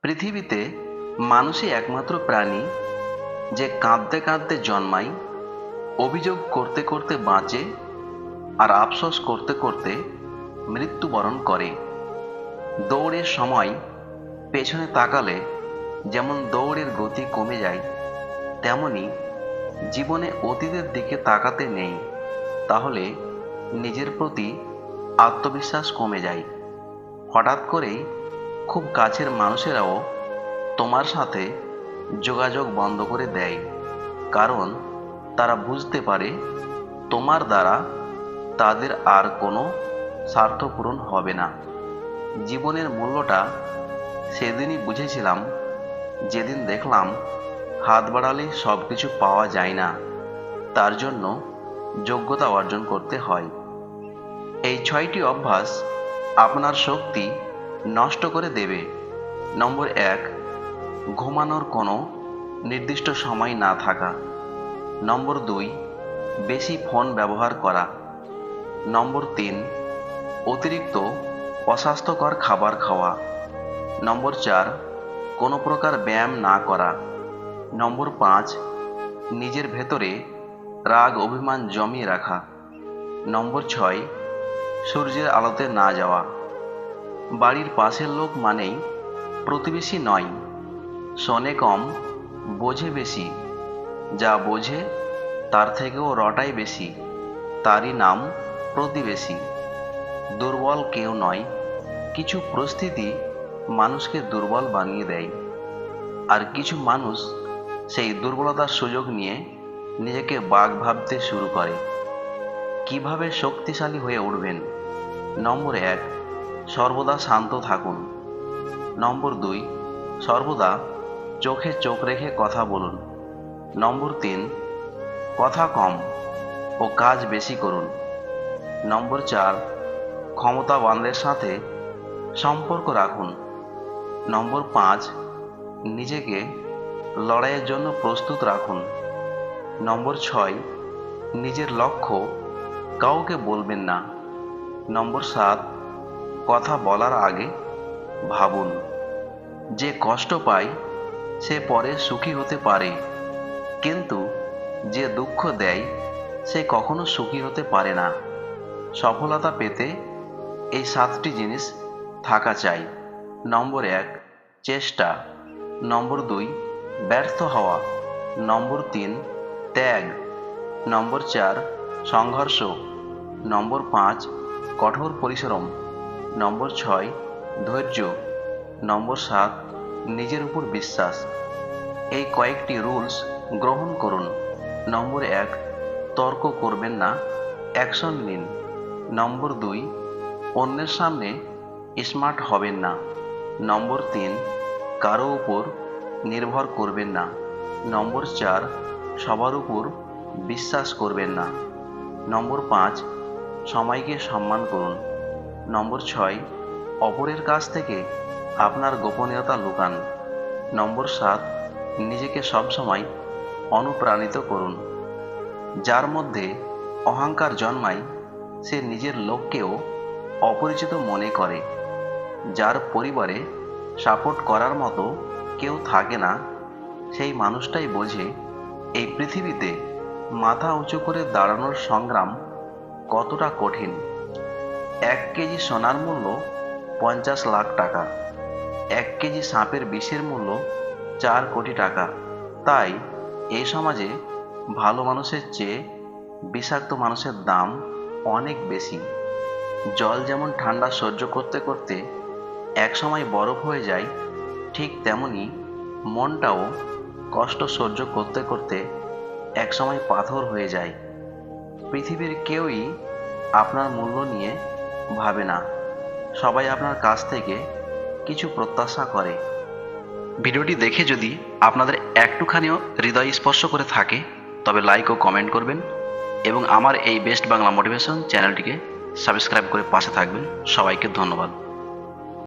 পৃথিবীতে মানুষই একমাত্র প্রাণী যে কাঁদতে কাঁদতে জন্মায়, অভিযোগ করতে করতে বাঁচে, আর আফসোস করতে করতে মৃত্যুবরণ করে। দৌড়ের সময় পেছনে তাকালে যেমন দৌড়ের গতি কমে যায়, তেমনি জীবনে অতীতের দিকে তাকাতে নেই, তাহলে নিজের প্রতি আত্মবিশ্বাস কমে যায়। হঠাৎ করেই খুব কাছের মানুষেরাও তোমার সাথে যোগাযোগ বন্ধ করে দেয়, কারণ তারা বুঝতে পারে তোমার দ্বারা তাদের আর কোনো স্বার্থ পূরণ হবে না। জীবনের মূল্যটা সেদিনই বুঝেছিলাম যেদিন দেখলাম হাত বাড়ালে সব কিছু পাওয়া যায় না, তার জন্য যোগ্যতা অর্জন করতে হয়। এই 6টি অভ্যাস আপনার শক্তি নষ্ট করে দেবে। নম্বর 1, ঘুমানোর কোনো নির্দিষ্ট সময় না থাকা। নম্বর 2, বেশি ফোন ব্যবহার করা। নম্বর 3, অতিরিক্ত অস্বাস্থ্যকর খাবার খাওয়া। নম্বর 4, কোনো প্রকার ব্যায়াম না করা। নম্বর 5, নিজের ভেতরে রাগ অভিমান জমিয়ে রাখা। নম্বর 6, সূর্যের আলোতে না যাওয়া। বাড়ির পাশের লোক মানেই প্রতিবেশী নয়। শোনে কম, বোঝে বেশি। যা বোঝে তার থেকেও রটাই বেশি, তারই নাম প্রতিবেশী। দুর্বল কেউ নয়, কিছু পরিস্থিতি মানুষকে দুর্বল বানিয়ে দেয়, আর কিছু মানুষ সেই দুর্বলতার সুযোগ নিয়ে নিজেকে বাঘ ভাবতে শুরু করে। কিভাবে শক্তিশালী হয়ে উঠবেন? নম্বর 1, সর্বদা শান্ত থাকুন। নম্বর 2, সর্বদা চোখে চোখ রেখে কথা বলুন। নম্বর 3, কথা কম ও কাজ বেশি করুন। নম্বর 4, ক্ষমতাবানদের সাথে সম্পর্ক রাখুন। নম্বর 5, নিজেকে লড়াইয়ের জন্য প্রস্তুত রাখুন। নম্বর 6, নিজের লক্ষ্য কাউকে বলবেন না। নম্বর 7, কথা বলার আগে ভাবুন। যে কষ্ট পায় সে পরে সুখী হতে পারে, কিন্তু যে দুঃখ দেয় সে কখনো সুখী হতে পারে না। সফলতা পেতে এই 7টি জিনিস থাকা চাই। নম্বর 1, চেষ্টা। নম্বর 2, ব্যর্থ হওয়া। নম্বর 3, ত্যাগ। নম্বর 4, সংঘর্ষ। নম্বর 5, কঠোর পরিশ্রম। নম্বর 6, ধৈর্য। নম্বর 7, নিজের উপর বিশ্বাস। এই কয়েকটি রুলস গ্রহণ করুন। নম্বর 1, তর্ক করবেন না, অ্যাকশন নিন। নম্বর 2, অন্যের সামনে স্মার্ট হবেন না। নম্বর 3, কারো উপর নির্ভর করবেন না। নম্বর 4, সবার উপর বিশ্বাস করবেন না। নম্বর 5, সময়কে সম্মান করুন। নম্বর 6, অপরের কাছ থেকে আপনার গোপনীয়তা লুকান। নম্বর 7, নিজেকে সবসময় অনুপ্রাণিত করুন। যার মধ্যে অহংকার জন্মায় সে নিজের লোককেও অপরিচিত মনে করে। যার পরিবারে সাপোর্ট করার মতো কেউ থাকে না, সেই মানুষটাই বোঝে এই পৃথিবীতে মাথা উঁচু করে দাঁড়ানোর সংগ্রাম কতটা কঠিন। 1 কেজি সোনার মূল্য 50 লাখ টাকা, 1 কেজি সাপের বিষের মূল্য 4 কোটি টাকা। তাই এই সমাজে ভালো মানুষের চেয়ে বিষাক্ত মানুষের দাম অনেক বেশি। জল যেমন ঠান্ডা সহ্য করতে করতে একসময় বরফ হয়ে যায়, ঠিক তেমনি মনটাও কষ্ট সহ্য করতে করতে একসময় পাথর হয়ে যায়। পৃথিবীর কেউই আপনার মূল্য নিয়ে ভাবে না, সবাই আপনার কাছ থেকে কিছু প্রত্যাশা করে। ভিডিওটি দেখে যদি আপনাদের একটুখানিও হৃদয় স্পর্শ করে থাকে, তবে লাইক ও কমেন্ট করবেন এবং আমার এই বেস্ট বাংলা মোটিভেশন চ্যানেলটিকে সাবস্ক্রাইব করে পাশে থাকবেন। সবাইকে ধন্যবাদ।